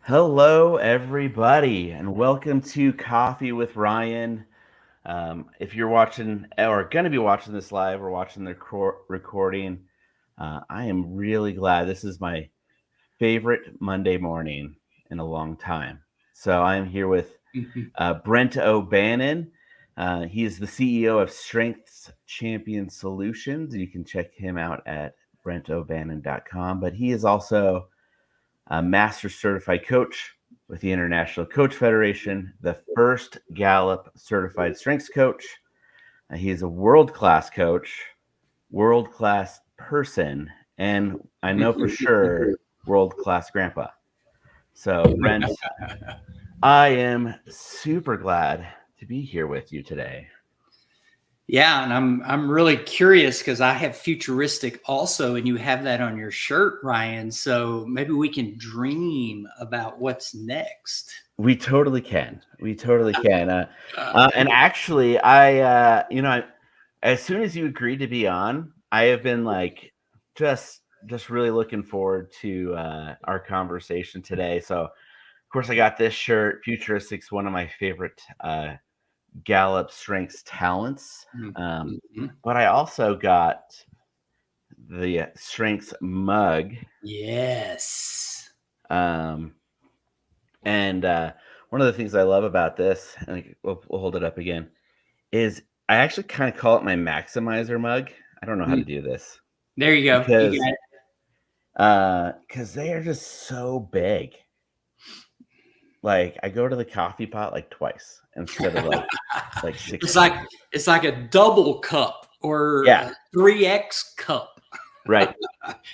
Hello, everybody, and welcome to Coffee with Ryan. If you're watching or going to be watching this live or watching the recording, I am really glad. This is my favorite Monday morning in a long time. So I am here with Brent O'Bannon. He is the CEO of Strengths Champion Solutions. You can check him out at brentobannon.com. But he is also a master certified coach with the International Coach Federation, the first Gallup certified strengths coach. He is a world class coach, world class person, and I know for sure world class grandpa. So, Brent, I am super glad to be here with you today. Yeah, and I'm really curious because I have futuristic also, and you have that on your shirt, Ryan. So maybe we can dream about what's next. We totally can. We totally can. And actually, as soon as you agreed to be on, I have been like just really looking forward to our conversation today. So, of course, I got this shirt. Futuristic's one of my favorite Gallup Strengths talents, but I also got the Strengths mug. Yes. And one of the things I love about this, and we'll hold it up again, is I actually kind of call it my maximizer mug. I don't know how to do this. There you go. Because, You got it. Because they are just so big. Like I go to the coffee pot like twice instead of like 6. It's like a double cup or Yeah. a 3X cup. Right.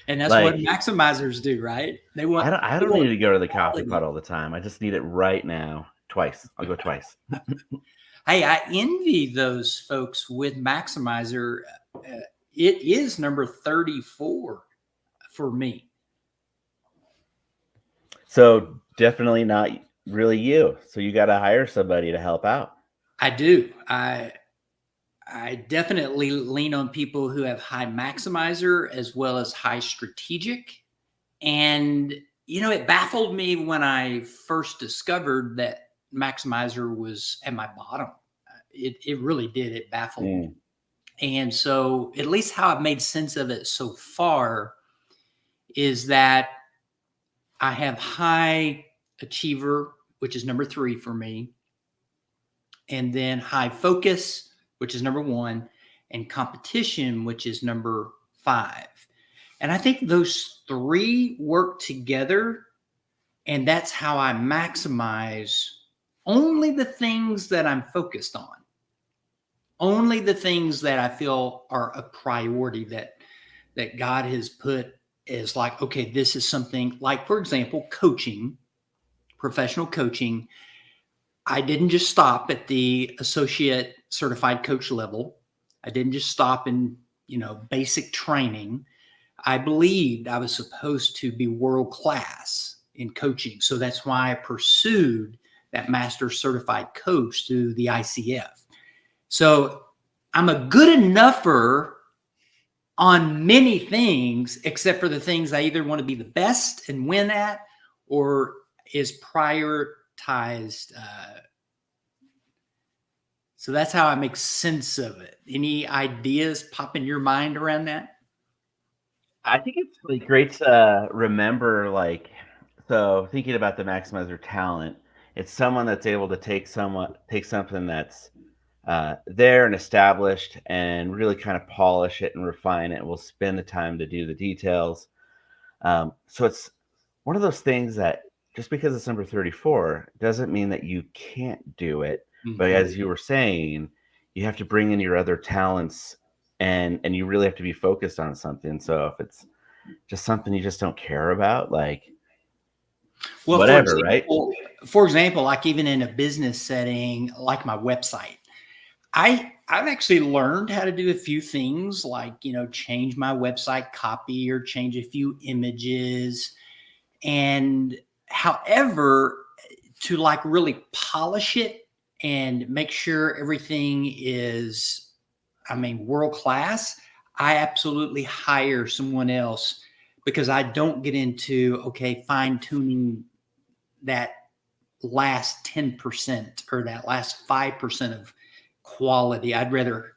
And that's what maximizers do, right? They want. I don't need to go to the coffee pot all the time. I just need it right now. Twice. I'll go twice. Hey, I envy those folks with maximizer. It is number 34 for me. So definitely not really you. So you got to hire somebody to help out. I do. I definitely lean on people who have high maximizer as well as high strategic. And, it baffled me when I first discovered that maximizer was at my bottom. It really did. It baffled me. And so at least how I've made sense of it so far is that I have high achiever, which is number 3 for me. And then high focus, which is number 1, and competition, which is number 5. And I think those 3 work together, and that's how I maximize only the things that I'm focused on, only the things that I feel are a priority that God has put as like, okay, this is something like, for example, coaching, professional coaching. I didn't just stop at the associate certified coach level. I didn't just stop in, basic training. I believed I was supposed to be world class in coaching. So that's why I pursued that master certified coach through the ICF. So I'm a good enougher on many things, except for the things I either want to be the best and win at or is prioritized. So that's how I make sense of it. Any ideas pop in your mind around that? I think it's really great to remember, so thinking about the maximizer talent, it's someone that's able to take something that's there and established and really kind of polish it and refine it. We'll spend the time to do the details. So it's one of those things that just because it's number 34 doesn't mean that you can't do it. Mm-hmm. But as you were saying, you have to bring in your other talents and you really have to be focused on something. So if it's just something you just don't care about, whatever, right? For example, like even in a business setting, like my website, I've actually learned how to do a few things like, change my website copy or change a few images. And however, to really polish it and make sure everything is, world class, I absolutely hire someone else because I don't get into, fine tuning that last 10% or that last 5% of quality. I'd rather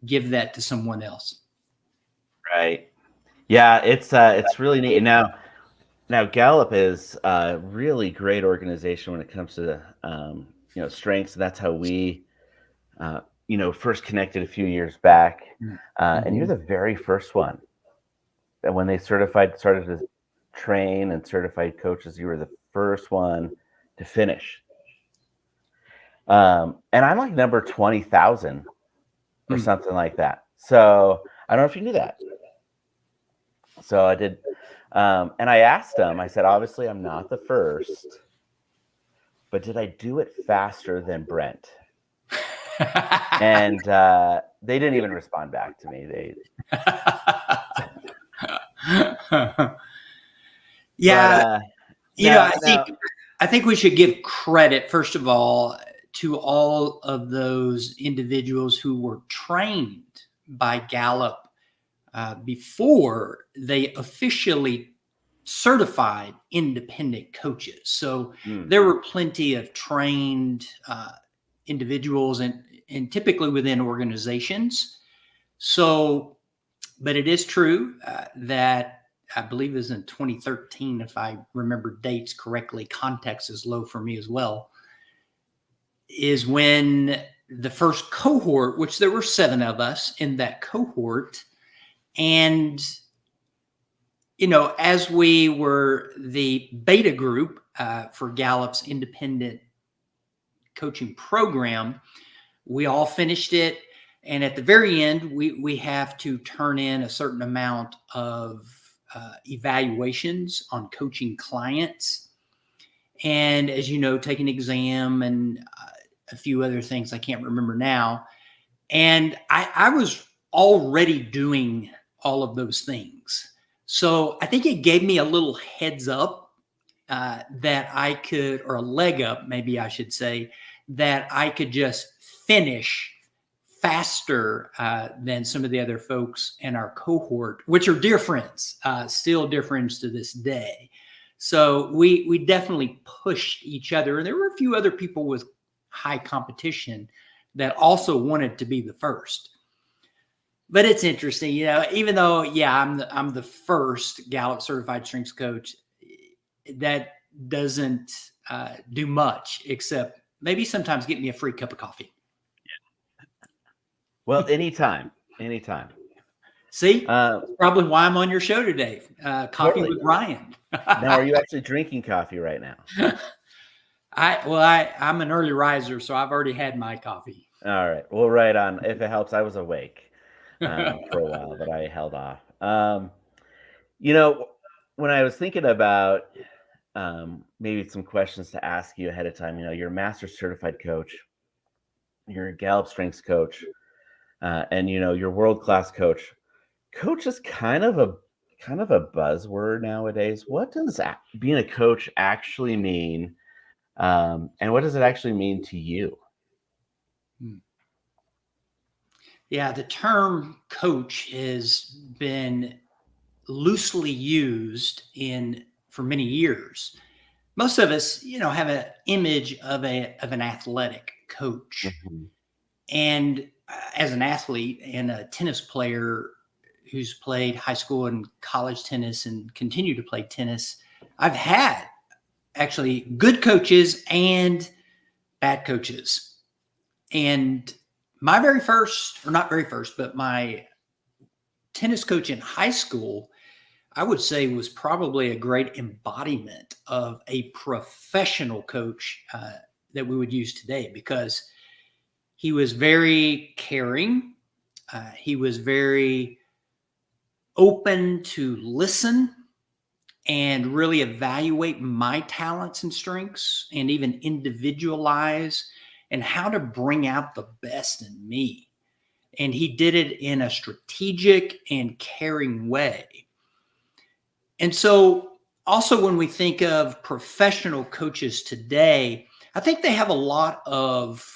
give that to someone else. Right. Yeah, it's really neat. Now Gallup is a really great organization when it comes to strengths. That's how we first connected a few years back. And you're Mm-hmm. the very first one that when they started to train and certified coaches, you were the first one to finish. And I'm like number 20,000 or something like that. So I don't know if you knew that. So I did. And I asked them, I said, obviously I'm not the first, but did I do it faster than Brent? And they didn't even respond back to me. Yeah. But, I think we should give credit, first of all, to all of those individuals who were trained by Gallup before they officially certified independent coaches. So there were plenty of trained individuals and typically within organizations. So, but it is true that I believe it was in 2013, if I remember dates correctly, context is low for me as well, is when the first cohort, which there were 7 of us in that cohort, and as we were the beta group for Gallup's independent coaching program, we all finished it. And at the very end, we have to turn in a certain amount of evaluations on coaching clients. And as you know, take an exam and a few other things I can't remember now. And I was already doing all of those things. So I think it gave me a little heads up that I could, or a leg up, maybe I should say, that I could just finish faster than some of the other folks in our cohort, which are dear friends, still dear friends to this day. So we definitely pushed each other. And there were a few other people with high competition that also wanted to be the first. But it's interesting, even though, I'm the first Gallup certified strengths coach, that doesn't do much except maybe sometimes get me a free cup of coffee. Well, anytime. See, probably why I'm on your show today. Coffee Totally. with Ryan. Now, are you actually drinking coffee right now? I'm an early riser, so I've already had my coffee. All right. Well, right on. If it helps, I was awake for a while, but I held off. When I was thinking about maybe some questions to ask you ahead of time, you're a master certified coach, you're a Gallup strengths coach, and you're world-class coach. Coach is kind of a buzzword nowadays. What does being a coach actually mean? And what does it actually mean to you? Yeah, the term coach has been loosely used for many years. Most of us, have an image of an athletic coach. Mm-hmm. And as an athlete and a tennis player who's played high school and college tennis and continue to play tennis, I've had actually good coaches and bad coaches. And my very first, or not very first, but my tennis coach in high school, I would say, was probably a great embodiment of a professional coach that we would use today, because he was very caring. He was very open to listen and really evaluate my talents and strengths and even individualize and how to bring out the best in me. And he did it in a strategic and caring way. And so also when we think of professional coaches today, I think they have a lot of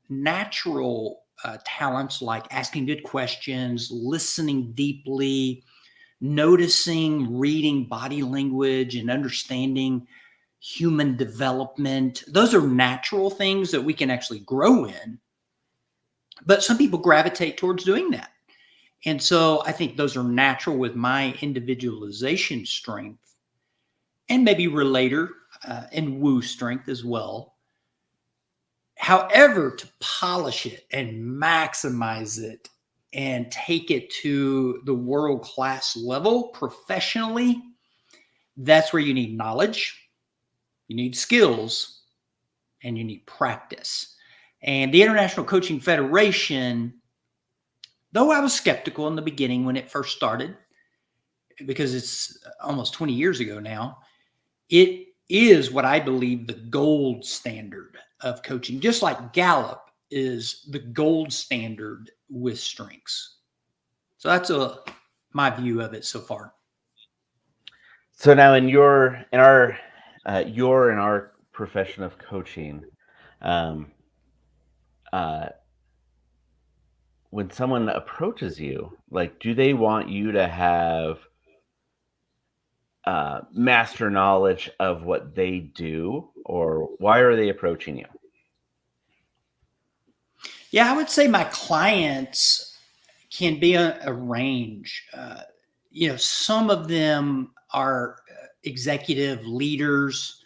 natural talents like asking good questions, listening deeply, noticing, reading body language, and understanding human development. Those are natural things that we can actually grow in. But some people gravitate towards doing that. And so I think those are natural with my individualization strength and maybe relator and woo strength as well. However, to polish it and maximize it and take it to the world-class level professionally, that's where you need knowledge, you need skills, and you need practice. And the International Coaching Federation, though I was skeptical in the beginning when it first started, because it's almost 20 years ago now, it is what I believe the gold standard of coaching, just like Gallup is the gold standard with strengths. So that's my view of it so far. So now in our profession of coaching, when someone approaches you, like, do they want you to have master knowledge of what they do, or why are they approaching you? Yeah, I would say my clients can be a range. Some of them are executive leaders,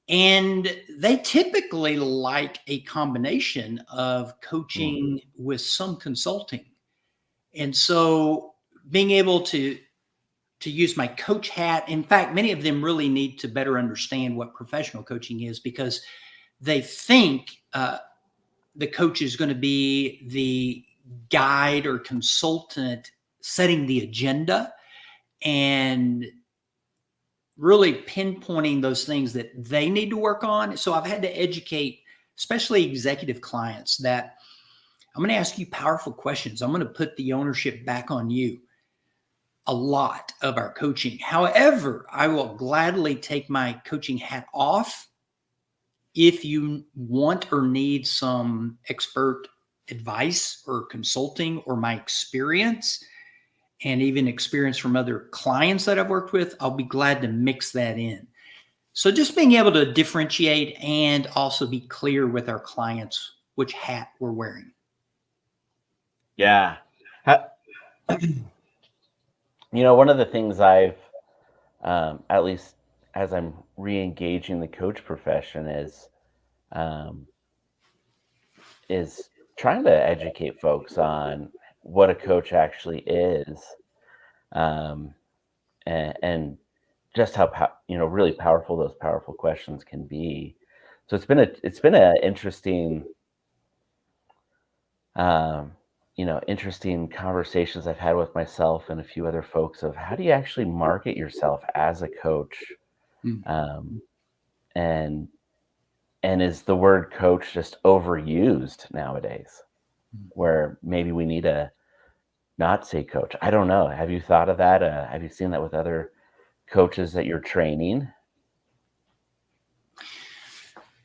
and they typically like a combination of coaching with some consulting. And so being able to use my coach hat, in fact, many of them really need to better understand what professional coaching is, because they think the coach is going to be the guide or consultant setting the agenda and really pinpointing those things that they need to work on. So I've had to educate, especially executive clients, that I'm going to ask you powerful questions. I'm going to put the ownership back on you a lot of our coaching. However, I will gladly take my coaching hat off if you want or need some expert advice or consulting, or my experience and even experience from other clients that I've worked with. I'll be glad to mix that in. So just being able to differentiate and also be clear with our clients which hat we're wearing. Yeah. One of the things I've, at least as I'm re-engaging the coach profession, is trying to educate folks on what a coach actually is, and just how really powerful those powerful questions can be. So it's been a interesting interesting conversations I've had with myself and a few other folks of how do you actually market yourself as a coach, and is the word coach just overused nowadays, where maybe we need to not say coach? I don't know. Have you thought of that? Have you seen that with other coaches that you're training?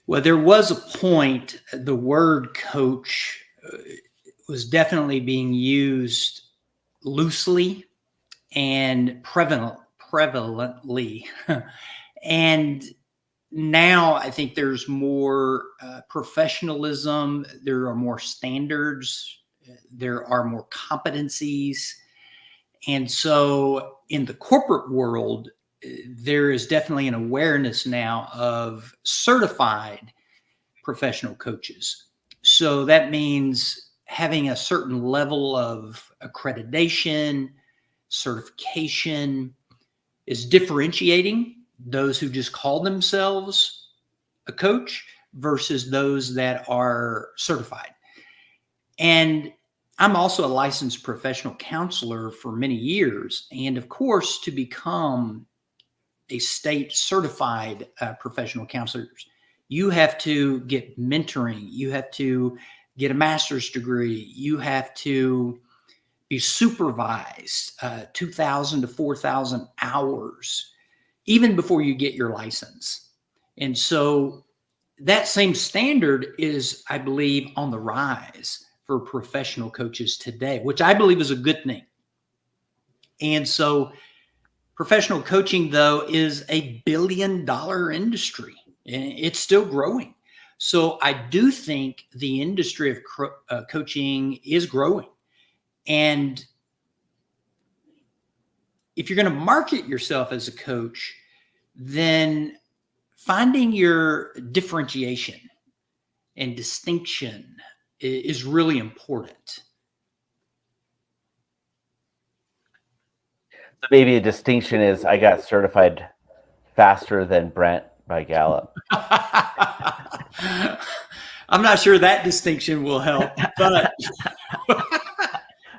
Well, there was a point, the word coach was definitely being used loosely and prevalently. And now I think there's more professionalism, there are more standards, there are more competencies. And so in the corporate world, there is definitely an awareness now of certified professional coaches. So that means having a certain level of accreditation, certification, is differentiating those who just call themselves a coach versus those that are certified. And I'm also a licensed professional counselor for many years. And of course, to become a state certified professional counselor, you have to get mentoring, you have to get a master's degree, you have to be supervised 2,000 to 4,000 hours, even before you get your license. And so that same standard is, I believe, on the rise for professional coaches today, which I believe is a good thing. And so Professional coaching, though, is a billion-dollar industry, and it's still growing. So I do think the industry of coaching is growing. And if you're going to market yourself as a coach, then finding your differentiation and distinction is really important. So maybe a distinction is I got certified faster than Brent by Gallup. I'm not sure that distinction will help, but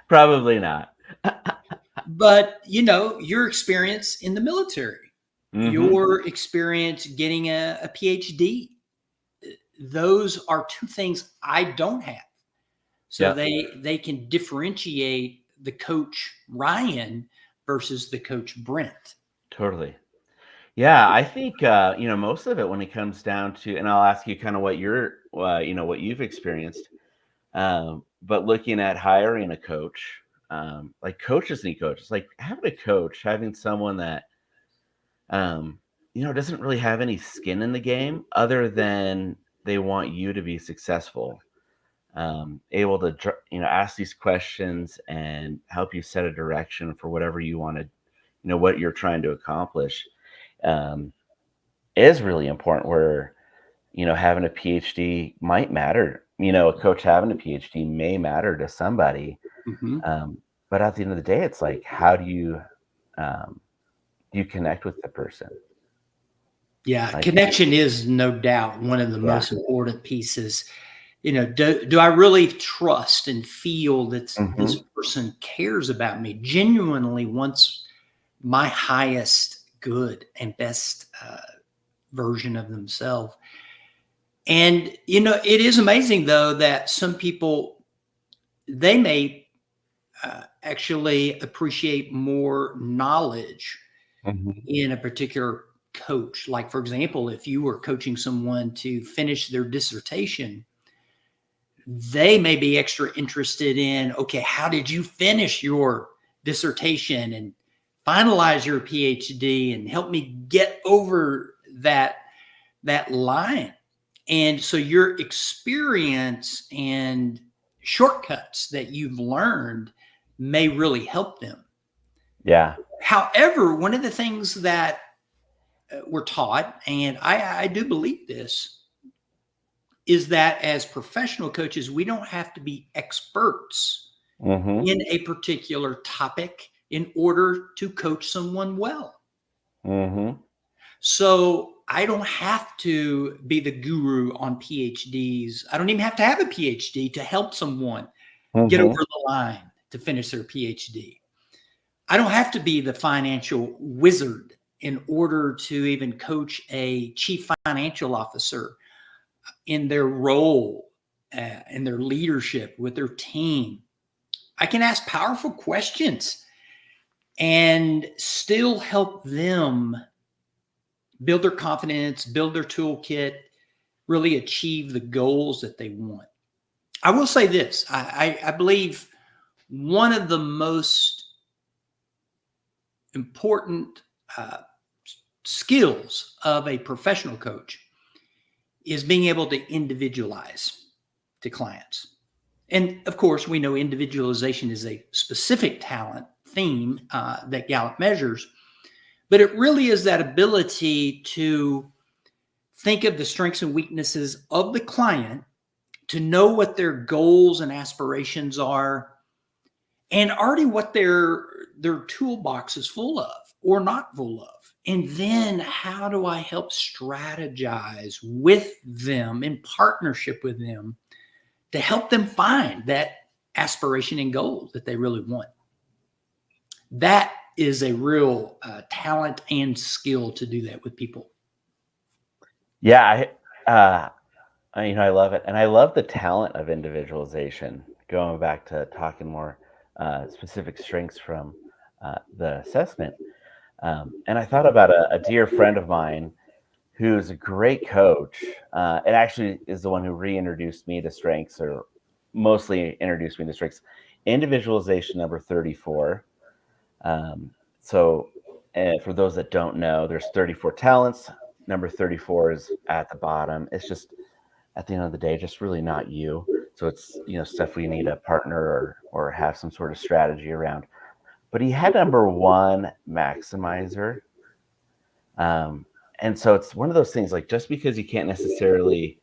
Probably not. but your experience in the military, Mm-hmm. your experience getting a PhD, those are two things I don't have. So Yeah, they can differentiate the coach Ryan versus the coach Brent. totally. Yeah, I think most of it when it comes down to, and I'll ask you kind of what you're, what you've experienced. But looking at hiring a coach, like coaches need coaches. Like having a coach, having someone that doesn't really have any skin in the game other than they want you to be successful. Able to ask these questions and help you set a direction for whatever you want to, what you're trying to accomplish. Um, is really important. Where having a PhD might matter. A coach having a PhD may matter to somebody. Mm-hmm. But at the end of the day, it's like, how do you connect with the person? Yeah, Like, connection is no doubt one of the yeah, most important pieces. Do I really trust and feel that hmm, this person cares about me, genuinely wants my highest good and best version of themselves? And it is amazing though that some people, they may actually appreciate more knowledge hmm, in a particular coach. Like, for example, if you were coaching someone to finish their dissertation, they may be extra interested in, okay, how did you finish your dissertation and finalize your PhD and help me get over that line. And so your experience and shortcuts that you've learned may really help them. yeah, However, one of the things that we're taught, and I do believe this, is that as professional coaches, we don't have to be experts hmm, in a particular topic in order to coach someone well. hmm, So I don't have to be the guru on PhDs. I don't even have to have a PhD to help someone get over hmm, the line to finish their PhD. I don't have to be the financial wizard in order to even coach a chief financial officer in their role, in their leadership with their team. I can ask powerful questions and still help them build their confidence, build their toolkit, really achieve the goals that they want. I will say this, I believe one of the most important skills of a professional coach is being able to individualize to clients. And of course, we know individualization is a specific talent theme that Gallup measures, but it really is that ability to think of the strengths and weaknesses of the client, to know what their goals and aspirations are, and already what their toolbox is full of or not full of. And then how do I help strategize with them in partnership with them to help them find that aspiration and goal that they really want? That is a real talent and skill to do that with people. yeah. I love it, and I love the talent of individualization. Going back to talking more specific strengths from the assessment, and I thought about a dear friend of mine who's a great coach, and actually is the one who reintroduced me to strengths, or mostly introduced me to strengths. Individualization number 34. So for those that don't know, there's 34 talents. Number 34 is at the bottom. It's just at the end of the day, just really not you. So it's, stuff we need a partner or have some sort of strategy around. But he had number one, maximizer. And so it's one of those things, like, just because you can't necessarily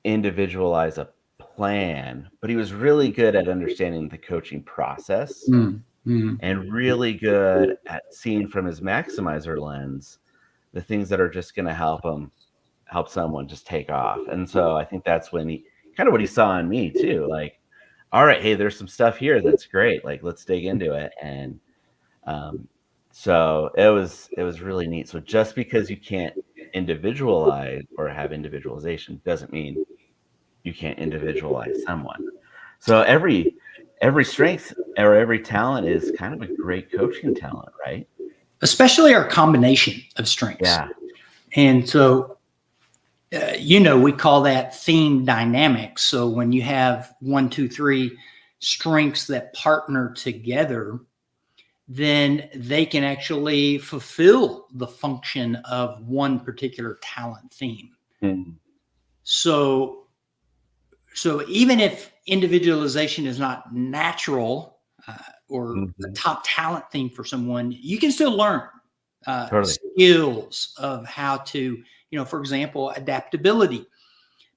individualize a plan, but he was really good at understanding the coaching process and really good at seeing from his maximizer lens the things that are just going to help someone just take off. And so I think that's when he kind of what he saw in me too. Like, all right, hey, there's some stuff here that's great. Like, let's dig into it. And so it was really neat. So just because you can't individualize or have individualization doesn't mean you can't individualize someone. So every strength or every talent is kind of a great coaching talent, right? Especially our combination of strengths. Yeah. And so, we call that theme dynamics. So when you have 1, 2, 3 strengths that partner together, then they can actually fulfill the function of one particular talent theme. Mm-hmm. So even if individualization is not natural or a top talent theme for someone, you can still learn skills of how to, for example, adaptability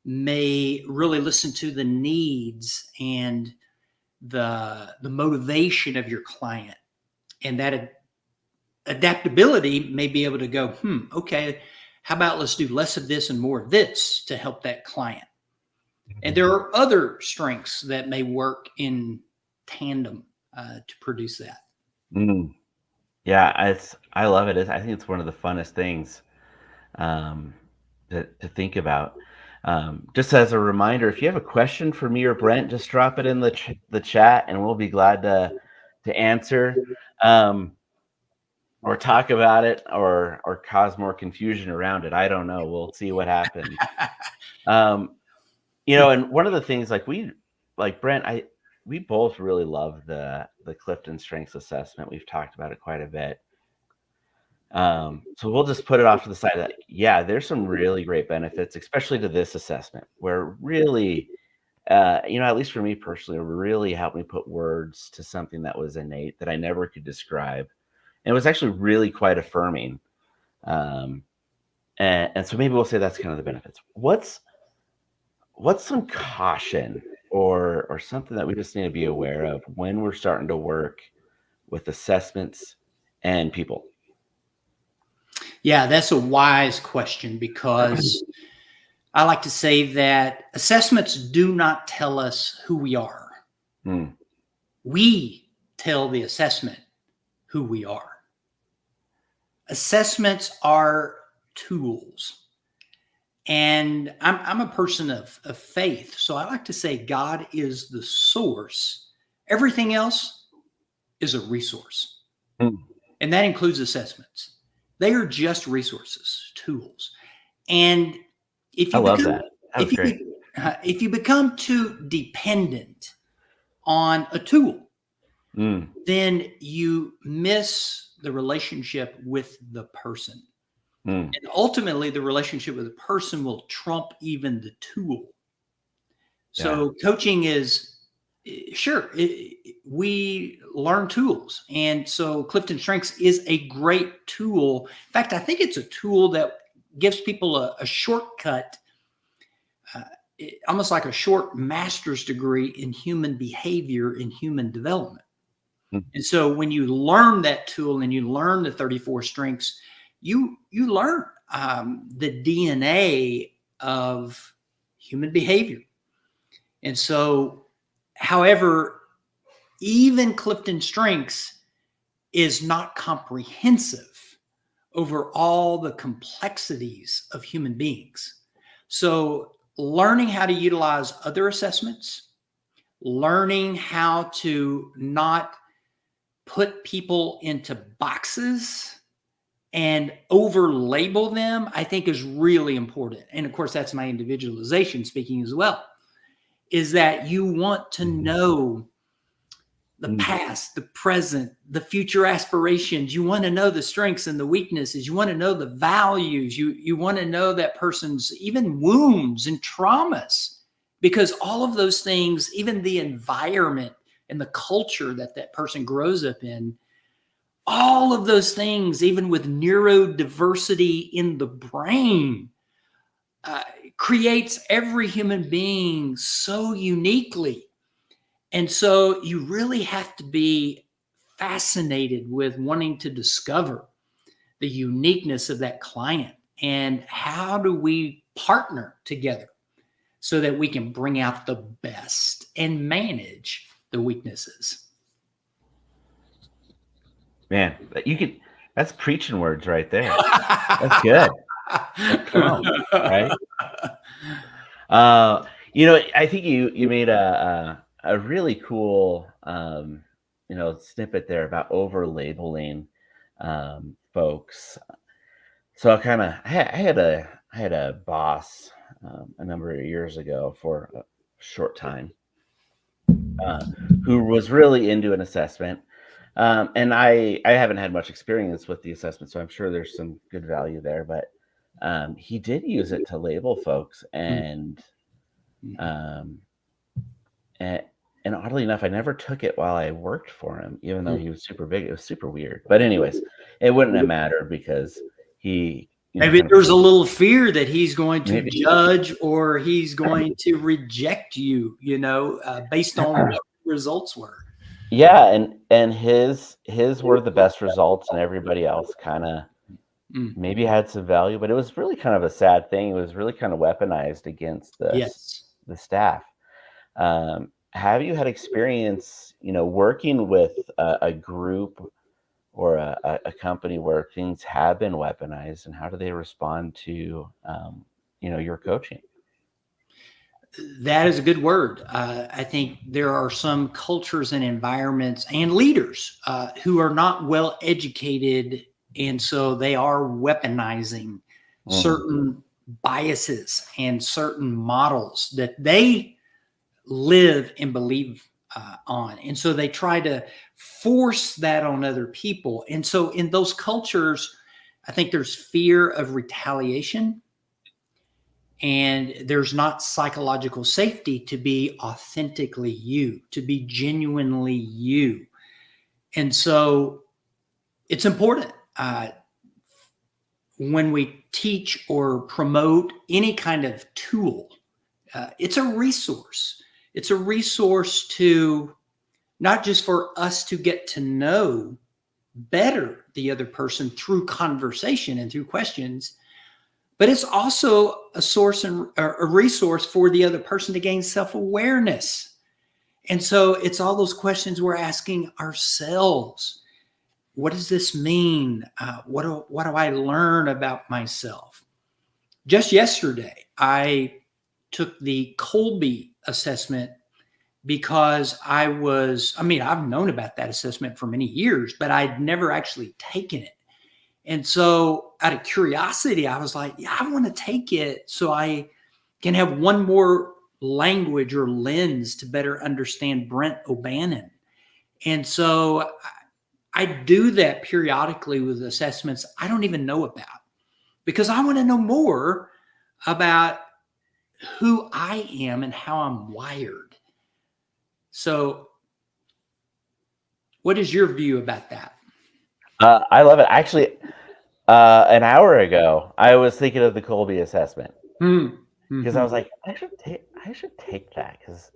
may really listen to the needs and the motivation of your client. And that adaptability may be able to go, okay, how about let's do less of this and more of this to help that client. And there are other strengths that may work in tandem to produce that. Yeah, I love it. I think it's one of the funnest things to think about. Just as a reminder, if you have a question for me or Brent, just drop it in the chat, and we'll be glad to answer or talk about it or cause more confusion around it. I don't know. We'll see what happens. And one of the things, like Brent, we both really love the Clifton Strengths Assessment. We've talked about it quite a bit. So we'll just put it off to the side that, yeah, there's some really great benefits, especially to this assessment, where really, at least for me personally, it really helped me put words to something that was innate that I never could describe. And it was actually really quite affirming. And so maybe we'll say that's kind of the benefits. What's some caution or something that we just need to be aware of when we're starting to work with assessments and people? Yeah, that's a wise question, because I like to say that assessments do not tell us who we are. We tell the assessment who we are. Assessments are tools. And I'm a person of faith. So I like to say God is the source. Everything else is a resource. And that includes assessments. They are just resources, tools. And if you become too dependent on a tool, then you miss the relationship with the person. And ultimately, the relationship with the person will trump even the tool. So coaching is, we learn tools. And so Clifton Strengths is a great tool. In fact, I think it's a tool that gives people a shortcut, almost like a short master's degree in human behavior and human development. And so when you learn that tool and you learn the 34 strengths, you learn the DNA of human behavior. And so, however, even Clifton Strengths is not comprehensive over all the complexities of human beings. So learning how to utilize other assessments, learning how to not put people into boxes and over label them, I think is really important. And of course, that's my individualization speaking as well, is that you want to know the past, the present, the future aspirations. You want to know the strengths and the weaknesses. You want to know the values. You want to know that person's even wounds and traumas, because all of those things, even the environment and the culture that that person grows up in, all of those things, even with neurodiversity in the brain, creates every human being so uniquely. And so you really have to be fascinated with wanting to discover the uniqueness of that client, and how do we partner together so that we can bring out the best and manage the weaknesses. Man, that's preaching words right there. That's good. Come on, right? I think you made a really cool snippet there about over labeling folks. So I had a boss a number of years ago for a short time who was really into an assessment. And I haven't had much experience with the assessment, so I'm sure there's some good value there. But he did use it to label folks, and and oddly enough, I never took it while I worked for him, even though he was super big. It was super weird. But anyways, it wouldn't have mattered because he maybe there's a little fear that he's going to Maybe. judge, or he's going to reject you, based on what the results were. Yeah, and his were the best results, and everybody else kind of maybe had some value, but it was really kind of a sad thing. It was really kind of weaponized against the staff. Have you had experience, working with a group or a company where things have been weaponized, and how do they respond to, your coaching? That is a good word. I think there are some cultures and environments and leaders who are not well educated, and so they are weaponizing certain biases and certain models that they live and believe on. And so they try to force that on other people. And so in those cultures, I think there's fear of retaliation, and there's not psychological safety to be authentically you, to be genuinely you. And so it's important when we teach or promote any kind of tool, it's a resource. It's a resource to not just for us to get to know better the other person through conversation and through questions, but it's also a source and a resource for the other person to gain self-awareness. And so it's all those questions we're asking ourselves. What does this mean? What do I learn about myself? Just yesterday, I took the Colby assessment because I've known about that assessment for many years, but I'd never actually taken it. And so out of curiosity, I was like, yeah, I want to take it so I can have one more language or lens to better understand Brent O'Bannon. And so I do that periodically with assessments I don't even know about, because I want to know more about who I am and how I'm wired. So what is your view about that? I love it. Actually, an hour ago, I was thinking of the Colby assessment because I was like, I should take that, because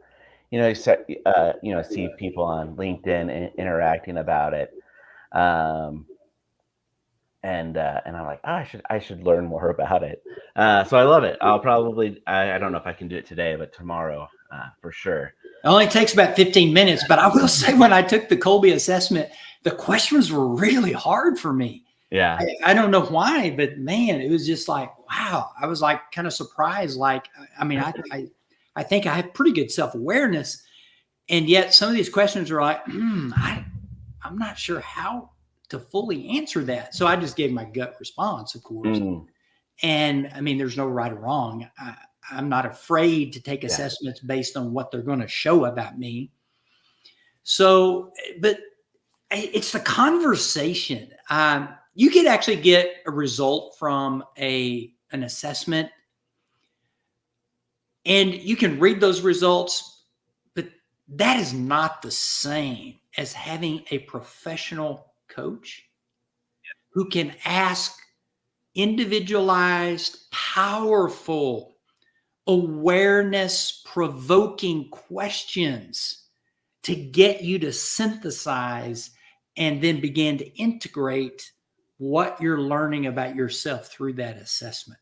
see people on LinkedIn interacting about it, and I'm like, oh, I should learn more about it. So I love it. I'll probably I don't know if I can do it today, but tomorrow for sure. It only takes about 15 minutes, but I will say when I took the Colby assessment, the questions were really hard for me. Yeah. I don't know why, but man, it was just like, wow. I was like kind of surprised. Like, I think I have pretty good self-awareness, and yet some of these questions are like, I'm not sure how to fully answer that. So I just gave my gut response, of course. And there's no right or wrong. I'm not afraid to take assessments based on what they're going to show about me. So, but it's the conversation. You could actually get a result from an assessment, and you can read those results, but that is not the same as having a professional coach who can ask individualized, powerful, awareness provoking questions to get you to synthesize and then begin to integrate what you're learning about yourself through that assessment.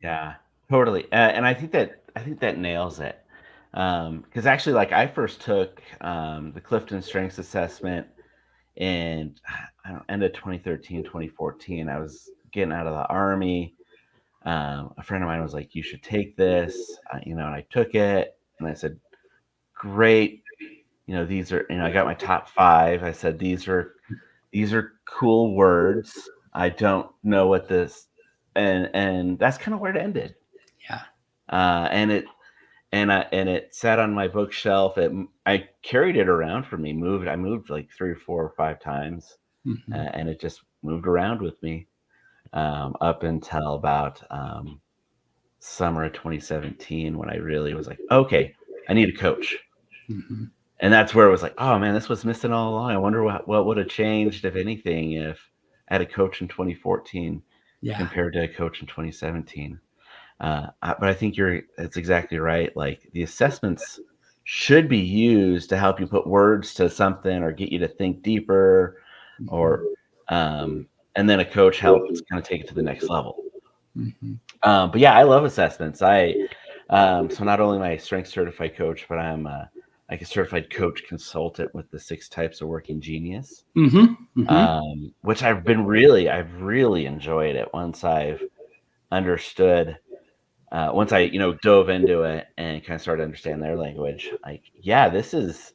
Yeah, totally. And I think that nails it. Because actually, like I first took the Clifton Strengths Assessment in I don't end of 2013, 2014. I was getting out of the army. A friend of mine was like, "You should take this," and I took it, and I said, "Great." These are, I got my top 5. I said, these are cool words. I don't know what this, and that's kind of where it ended. Yeah. And it sat on my bookshelf. I carried it around for me. I moved like 3 or 4 or 5 times, Mm-hmm. and it just moved around with me up until about summer of 2017 when I really was like, okay, I need a coach. Mm-hmm. And that's where it was like, oh man, this was missing all along. I wonder what would have changed, if anything, if I had a coach in 2014 Yeah. compared to a coach in 2017. But I think that's exactly right. Like the assessments should be used to help you put words to something or get you to think deeper, or and then a coach helps kind of take it to the next level. Mm-hmm. But yeah, I love assessments. So not only am I a strength certified coach, but I'm like a certified coach consultant with the 6 Types of Working Genius, Mm-hmm. Mm-hmm. which I've really enjoyed it once I've understood. Once I dove into it and kind of started to understand their language. Like, yeah, this is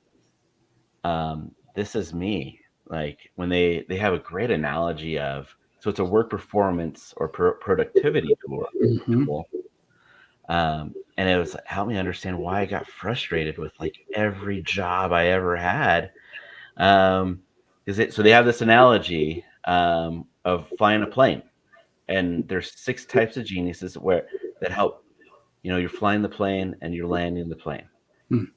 me. Like when they have a great analogy of, so it's a work performance or productivity Mm-hmm. tool. And it was helped me understand why I got frustrated with like every job I ever had. So they have this analogy of flying a plane, and there's 6 types of geniuses that help. You're flying the plane and you're landing the plane. Mm.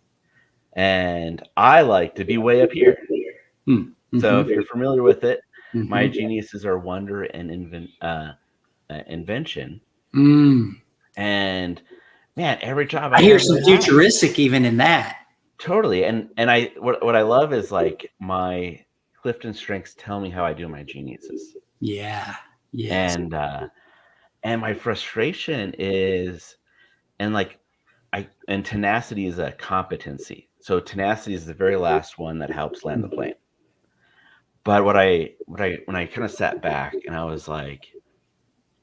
And I like to be way up here. Mm-hmm. So if you're familiar with it, my Mm-hmm. geniuses are wonder and invention. Mm. And man, every job I I hear ever some had. futuristic even in that. Totally. And what I love is like my Clifton strengths tell me how I do my geniuses. Yeah. Yes. And my frustration is, and like and tenacity is a competency. So tenacity is the very last one that helps land the plane. But when I kind of sat back and I was like,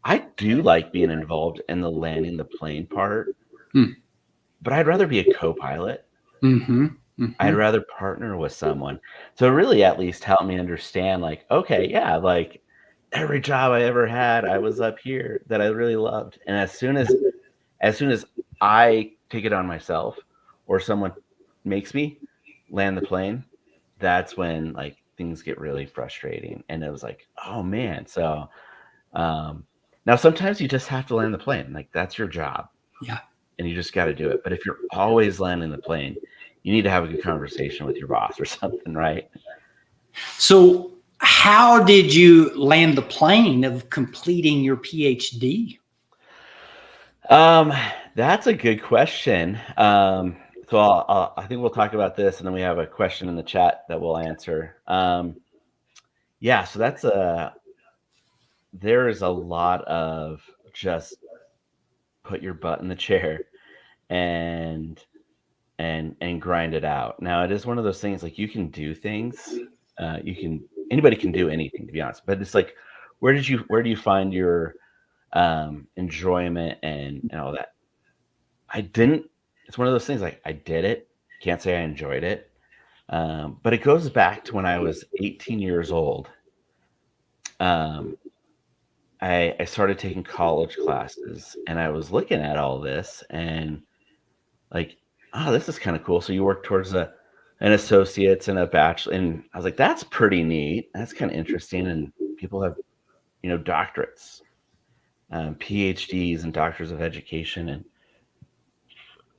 I do like being involved in the landing the plane part, but I'd rather be a co-pilot. Mm-hmm. I'd Mm-hmm. rather partner with someone. So really at least help me understand, like, okay, yeah, like every job I ever had, I was up here that I really loved. And as soon as I take it on myself or someone makes me land the plane, that's when like things get really frustrating. And it was like, oh man. So now sometimes you just have to land the plane. Like that's your job. Yeah. And you just got to do it. But if you're always landing the plane, you need to have a good conversation with your boss or something, right? So, how did you land the plane of completing your PhD? Um, that's a good question. So I think we'll talk about this, and then we have a question in the chat that we'll answer. Yeah, so there is a lot of just put your butt in the chair and grind it out. Now it is one of those things, like you can do things, anybody can do anything, to be honest. But it's like, where do you find your enjoyment and all that? I didn't. It's one of those things, like I did it. Can't say I enjoyed it. But it goes back to when I was 18 years old. Um, I started taking college classes, and I was looking at all this and like, oh, this is kind of cool. So you work towards an associate's and a bachelor, and I was like, that's pretty neat. That's kind of interesting. And people have, doctorates, PhDs, and doctors of education. And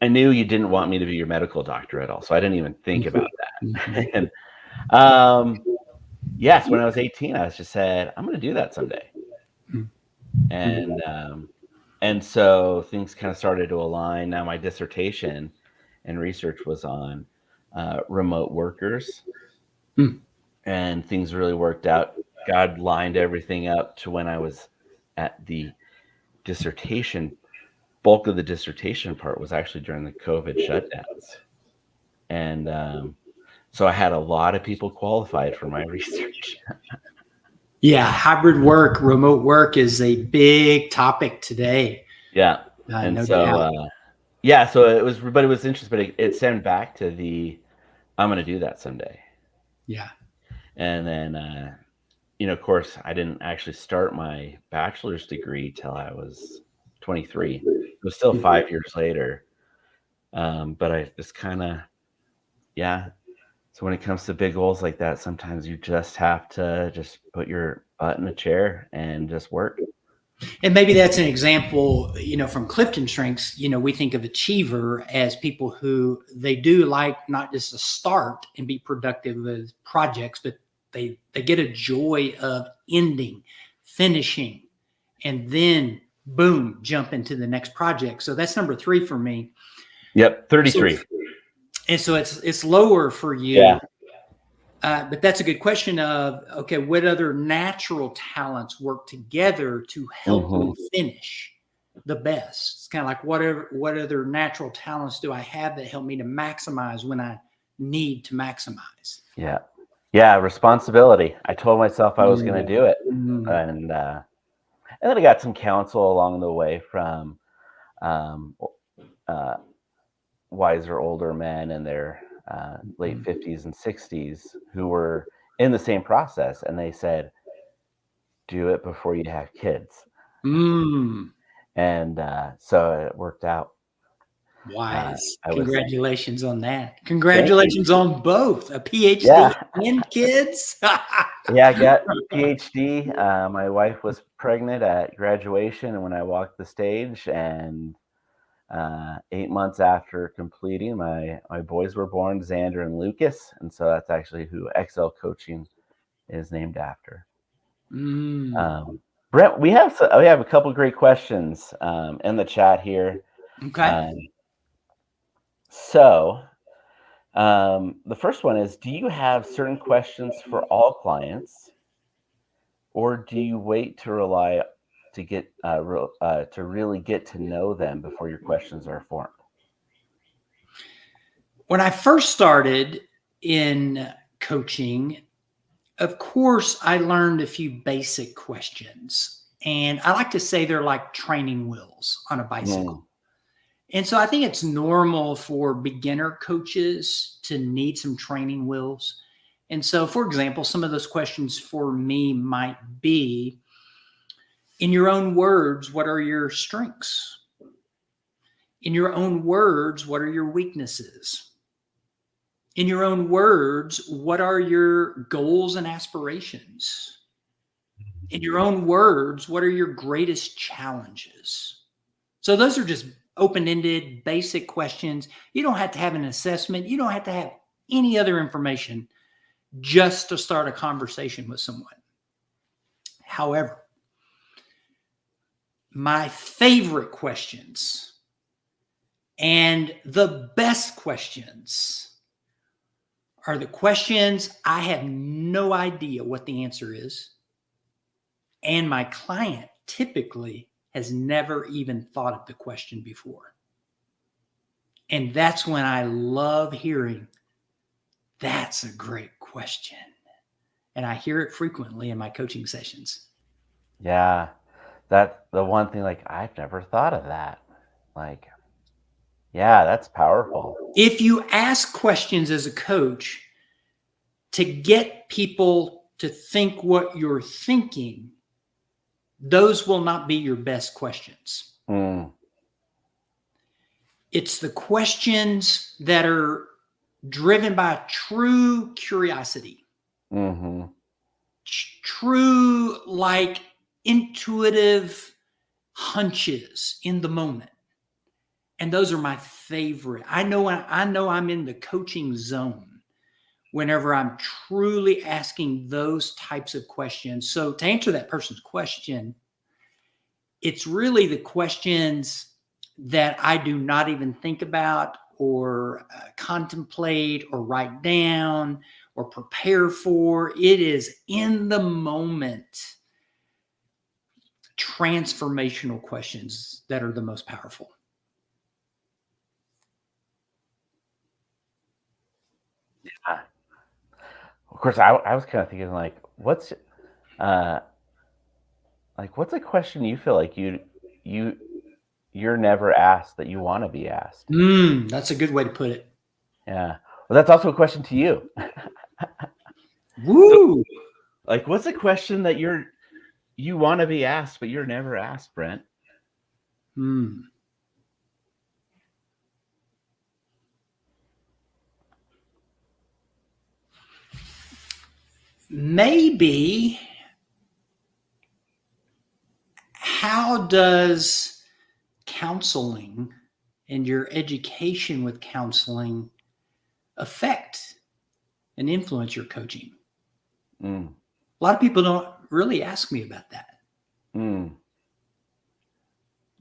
I knew you didn't want me to be your medical doctor at all, so I didn't even think about that. And yes, when I was 18, I just said, I'm going to do that someday. And so things kind of started to align. Now my dissertation and research was on remote workers, and things really worked out. God lined everything up to when I was at the dissertation. Bulk of the dissertation part was actually during the COVID shutdowns, and so I had a lot of people qualified for my research. Yeah, hybrid work, remote work is a big topic today. Yeah, and No so doubt. so it was, but it was interesting. But it stemmed back to the I'm going to do that someday. Yeah. And then, of course, I didn't actually start my bachelor's degree till I was 23. It was still 5 years later. But I just kind of, yeah. So when it comes to big goals like that, sometimes you just have to just put your butt in a chair and just work. And maybe that's an example, from Clifton Strengths, we think of achiever as people who they do like not just to start and be productive with projects, but they get a joy of ending, finishing, and then boom, jump into the next project. So that's number 3 for me. Yep, 33. So it's lower for you. Yeah. But that's a good question of, okay, what other natural talents work together to help me finish the best? It's kind of like what other natural talents do I have that help me to maximize when I need to maximize? Yeah. Yeah, responsibility. I told myself I was going to do it. And then I got some counsel along the way from wiser older men in their late 50s and 60s who were in the same process, and they said, do it before you have kids. And so it worked out. Wise. Congratulations on that. Congratulations on both a PhD and kids. Yeah, I got PhD. My wife was pregnant at graduation, and when I walked the stage, and 8 months after completing, my boys were born, Xander and Lucas, and so that's actually who XL Coaching is named after. Brent, we have a couple great questions in the chat here. Okay. So the first one is: do you have certain questions for all clients, or do you wait to rely to get to really get to know them before your questions are formed? When I first started in coaching, of course, I learned a few basic questions. And I like to say they're like training wheels on a bicycle. And so I think it's normal for beginner coaches to need some training wheels. And so, for example, some of those questions for me might be, in your own words, what are your strengths? In your own words, what are your weaknesses? In your own words, what are your goals and aspirations? In your own words, what are your greatest challenges? So those are just open-ended, basic questions. You don't have to have an assessment. You don't have to have any other information just to start a conversation with someone. However, my favorite questions and the best questions are the questions I have no idea what the answer is, and my client typically has never even thought of the question before. And that's when I love hearing, that's a great question. And I hear it frequently in my coaching sessions. Yeah, that's the one thing, like, I've never thought of that. Like, yeah, that's powerful. If you ask questions as a coach to get people to think what you're thinking, those will not be your best questions. It's the questions that are driven by true curiosity, Mm-hmm. true, like, intuitive hunches in the moment. And those are my favorite. I know I'm in the coaching zone whenever I'm truly asking those types of questions. So to answer that person's question, it's really the questions that I do not even think about or contemplate or write down or prepare for. It is in the moment transformational questions that are the most powerful. Yeah. Of course, I was kind of thinking like, what's a question you feel like you're never asked that you want to be asked? That's a good way to put it. Yeah. Well, that's also a question to you. So, Woo! like, what's a question that you want to be asked, but you're never asked, Brent? Maybe, how does counseling and your education with counseling affect and influence your coaching? Mm. A lot of people don't really ask me about that. Mm.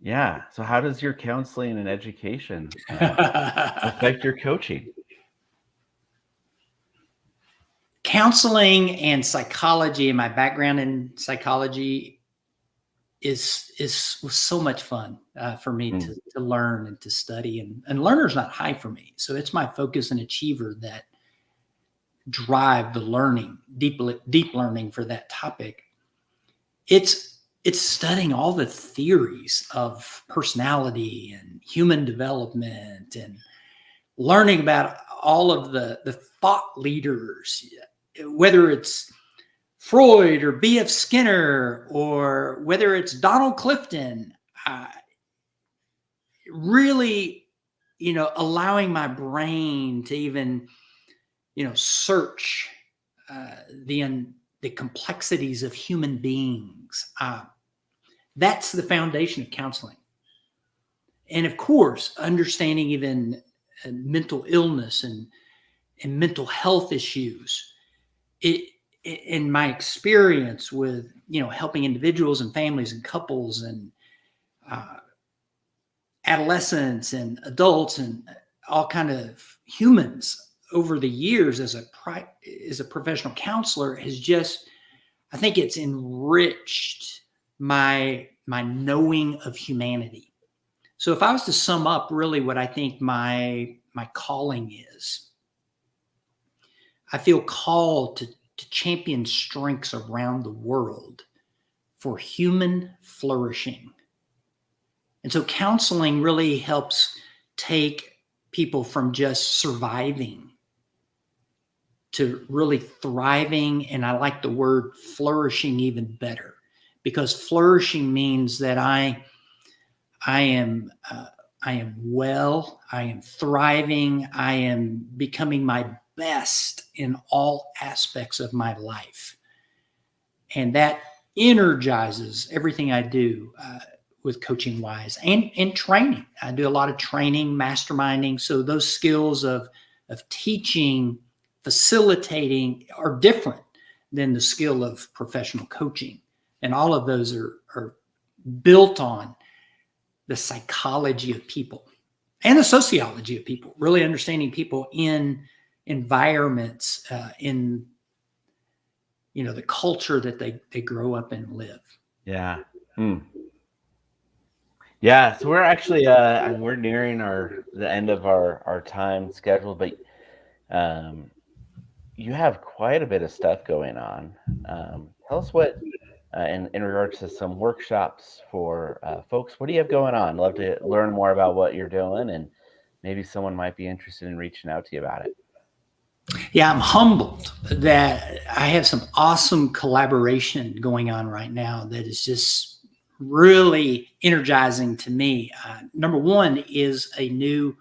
Yeah. So how does your counseling and education affect your coaching? Counseling and psychology, and my background in psychology was so much fun for me to learn and to study. And learner's not high for me. So it's my focus and achiever that drive the learning, deep learning for that topic. It's studying all the theories of personality and human development and learning about all of the thought leaders, whether it's Freud or B.F. Skinner or whether it's Donald Clifton. Really, allowing my brain to even, search the complexities of human beings. That's the foundation of counseling. And of course, understanding even mental illness and mental health issues. In my experience with, helping individuals and families and couples and adolescents and adults and all kind of humans over the years as a professional counselor has just, I think it's enriched my knowing of humanity. So if I was to sum up really what I think my calling is, I feel called to champion strengths around the world for human flourishing. And so counseling really helps take people from just surviving to really thriving. And I like the word flourishing even better, because flourishing means that I am well, I am thriving, I am becoming my best in all aspects of my life. And that energizes everything I do with coaching wise and training. I do a lot of training, masterminding. So those skills of teaching, facilitating are different than the skill of professional coaching. And all of those are built on the psychology of people and the sociology of people, really understanding people in environments, in the culture that they grow up and live. Yeah. Yeah. So we're actually we're nearing the end of our time schedule, but you have quite a bit of stuff going on. Tell us what in regards to some workshops for folks. What do you have going on? Love to learn more about what you're doing, and maybe someone might be interested in reaching out to you about it. Yeah, I'm humbled that I have some awesome collaboration going on right now that is just really energizing to me. Number one is a new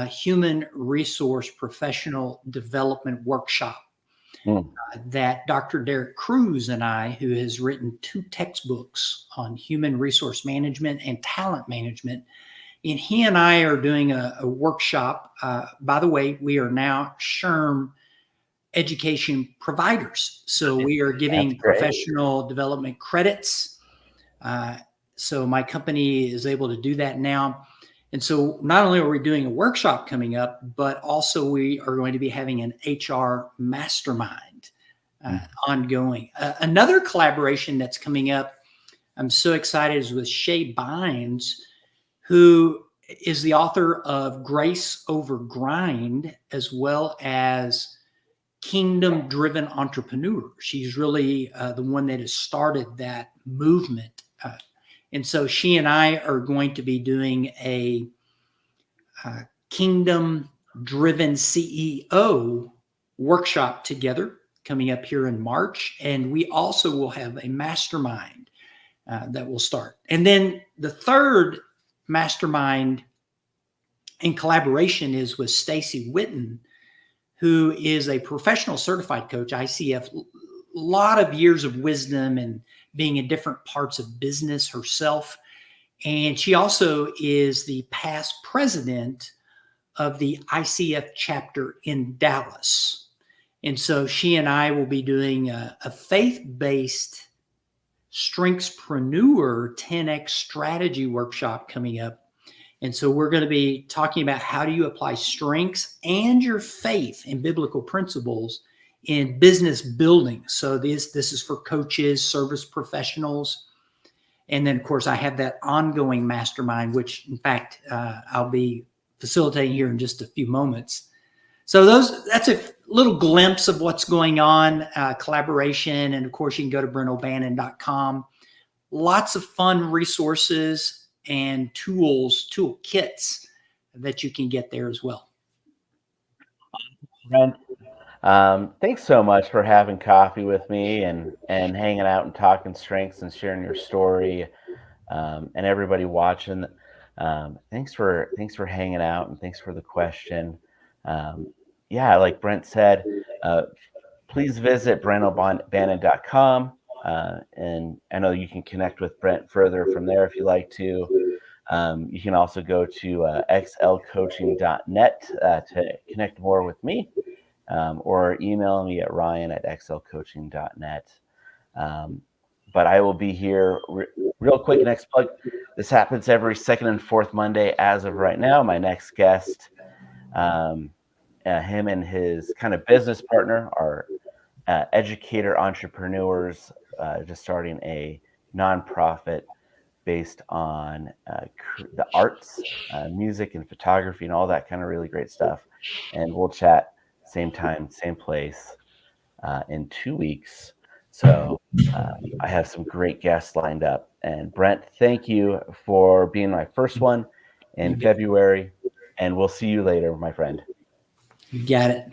human resource professional development workshop Mm. that Dr. Derek Cruz and I, who has written 2 textbooks on human resource management and talent management, and he and I are doing a workshop. By the way, we are now SHRM education providers. So we are giving professional development credits. So my company is able to do that now. And so not only are we doing a workshop coming up, but also we are going to be having an HR mastermind ongoing. Another collaboration that's coming up, I'm so excited, is with Shay Bynes, who is the author of Grace Over Grind, as well as Kingdom Driven Entrepreneur. She's really the one that has started that movement. And so she and I are going to be doing a Kingdom Driven CEO workshop together coming up here in March. And we also will have a mastermind that will start. And then the third mastermind in collaboration is with Stacy Witten, who is a professional certified coach, ICF, a lot of years of wisdom and being in different parts of business herself. And she also is the past president of the ICF chapter in Dallas. And so she and I will be doing a faith-based Strengthspreneur 10X strategy workshop coming up. And so we're going to be talking about how do you apply strengths and your faith and biblical principles in business building. So this is for coaches, service professionals. And then, of course, I have that ongoing mastermind, which, in fact, I'll be facilitating here in just a few moments. So that's a little glimpse of what's going on, collaboration. And, of course, you can go to BrentO'Bannon.com. Lots of fun resources and toolkits that you can get there as well. Brent, thanks so much for having coffee with me and hanging out and talking strengths and sharing your story. And everybody watching, thanks for hanging out and thanks for the question. Yeah, like Brent said, please visit BrentO'Bannon.com. And I know you can connect with Brent further from there if you like to. You can also go to xlcoaching.net to connect more with me, or email me at ryan@xlcoaching.net. But I will be here real quick. Next plug. This happens every second and fourth Monday as of right now. My next guest, him and his kind of business partner are educator entrepreneurs, just starting a nonprofit based on the arts, music and photography and all that kind of really great stuff. And we'll chat same time, same place in 2 weeks. So I have some great guests lined up. And Brent, thank you for being my first one in February. And we'll see you later, my friend. You got it.